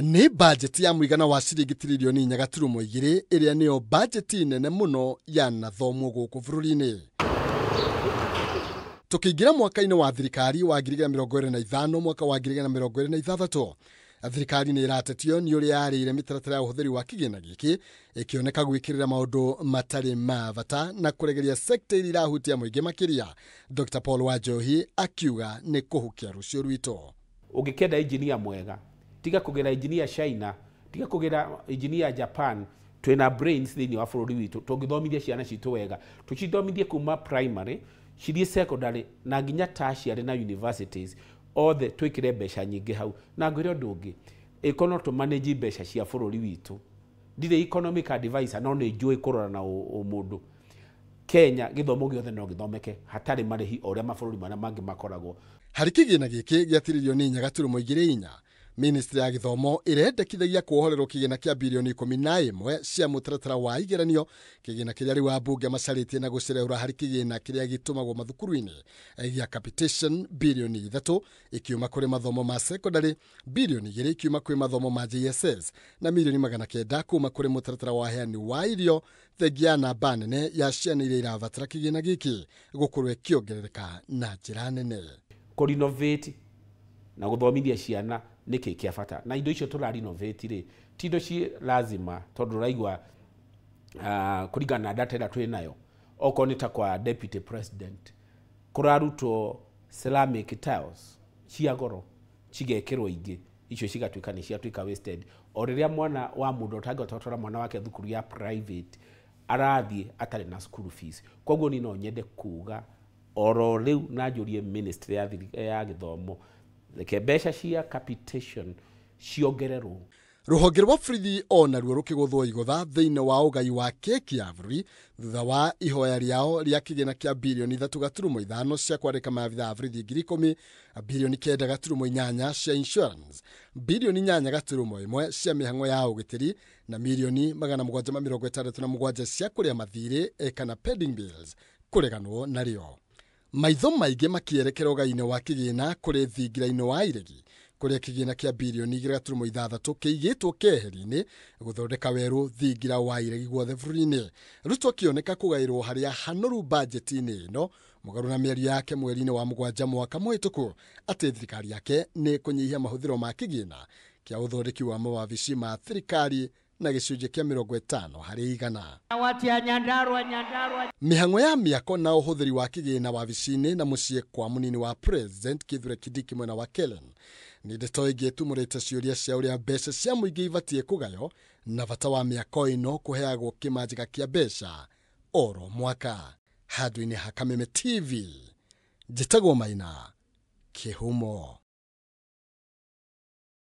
Ni budget ya muigana wa ciringi trilioni 4.2 iria niyo budget nene muno ya nathomo guku bururi-ini. Tukiingira mwaka-ini wa thirikari wa 2025 mwaka wa 2026, thirikari ni iratetio ni uria yarire mitaratara ya uhuthiri wa kigina giki ikioneka gwikirira maundu matari ma bata na kuregeria sekta iri irahutia muingi makiria. Dr. Paul Wanjohi akiuga ni kuhukia rucio rwito. Ungikenda engineer mwega, tiga kugira engineer China, tiga kugira engineer Japan, twina brains thini wa bururi witu tungithomithia ciana citu wega, tucithomithie kuma primary, cithie secondary na nginya tertiary na universities, othe twikire mbeca nyingi hau. Na ngwire undu ungi, ikono to manage mbeca cia bururi witu. Ndire economic advisor no ni njui kurora na mundu. Kenya githomo giothe no githomeke hatari marihi oria mabururi mana mangi makoragwo. Hari kigina giki gya trilioni 4.2, Ministry ya Githomo irendekithagia kuohorerwo kigina kia bilioni 11 cia mutaratara wa igeranio, kigina kiria riu ambunge macaritie na gucereura hari kigina kiria gitumagwo mathukuru-ini gya capitation bilioni 3 ikiuma kuri mathomo ma secondary, bilioni 2 ikiuma kuri mathomo ma JSS na milioni 900 kuma kuri mutaratara wa heani wa irio, thegia namba nene ya ciana iria irabatara kigina giki gukorwo ikiongerereka na njira nene. Renovate na guthomithia ciana niki kia bata, na indo icio tura renovate ri tindo ci lazima tondu raigwa kuringana na data ira twi nayo okonita kwa deputy president kurarutwo ceramic tiles cia goro cigekirwo ingi icio cigatuika ni ciatuika wasted. O riria mwana wa mundu utangototora mwana wake thukuru ya private arathie atari na school fees. Koguo ni no nyende kuga oro riu na njurie ministry ya githomo reke mbeca cia capitation ciongererwo. Ruhonge rwa borithi ona ruo rukiguthwo igutha thiini wa ugai wa keki ya bũrũri thutha wa ihoya riao ria kigina kia bilioni 3.5 cia kwandĩka maabitha a borithi 10,000, bilioni 9.8 cia insurance, bilioni 8.1 cia mĩhang'o ya ugitiri na milioni 767 cia kuria mathirĩ kana pending bills kureganwo nario. Maitho maingi makierekera ugai-ini wa kigina kuri thingira-ini wa iregi kuria kigina kia bilioni 2.6 kiigitwo keheri-ini guthondeka weru thingira wa iregi guothe bũrũri-ini. Ruto kioneka kugairwo haria hanoru budget-ini ino mugaru na mĩario yake mweri-ini wa Mũgwanja mwaka mũhĩtũku ati thirikari yake ni kunyihia mahuthiro ma kigina kia uthondeki wa mawabici ma thirikari na gicunjĩ kia 50 harĩ igana. Mĩhang'o ya mĩako na ũhũthĩri wa kigina wabici-ini na muciĩ kwa munini wa president Kithure Kindiki mwena wa Kellen ni ndeto igĩtumũrĩte ciũria cia ũrĩa mbeca cia mũingĩ ibatie kugayo na bata wa mĩako ĩno kuheagwo kĩmanjĩka kia mbeca oro mwaka. Handũ-inĩ ha Kameme TV, njĩtagwo Maina Kĩhumo.